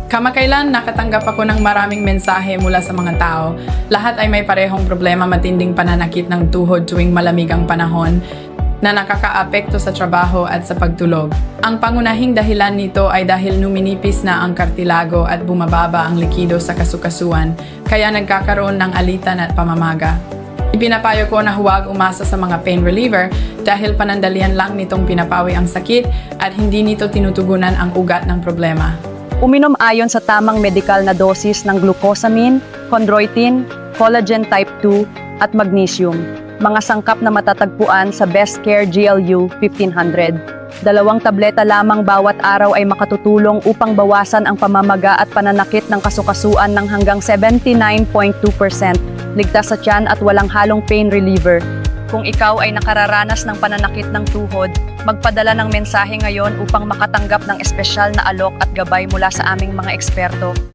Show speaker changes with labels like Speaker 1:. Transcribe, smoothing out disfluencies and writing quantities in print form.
Speaker 1: Kamakailan nakatanggap ako ng maraming mensahe mula sa mga tao. Lahat ay may parehong problema, matinding pananakit ng tuhod tuwing malamig ang panahon na nakakaapekto sa trabaho at sa pagtulog. Ang pangunahing dahilan nito ay dahil numinipis na ang kartilago at bumababa ang likido sa kasukasuan, kaya nagkakaroon ng alitan at pamamaga. Ipinapayo ko na huwag umasa sa mga pain reliever dahil panandalian lang nitong pinapawi ang sakit at hindi nito tinutugunan ang ugat ng problema.
Speaker 2: Uminom ayon sa tamang medikal na dosis ng glucosamine, chondroitin, collagen type 2 at magnesium, mga sangkap na matatagpuan sa Best Care GLU 1500. 2 tableta lamang bawat araw ay makatutulong upang bawasan ang pamamaga at pananakit ng kasukasuan ng hanggang 79.2%. Ligtas sa tiyan at walang halong pain reliever. Kung ikaw ay nakararanas ng pananakit ng tuhod, magpadala ng mensahe ngayon upang makatanggap ng espesyal na alok at gabay mula sa aming mga eksperto.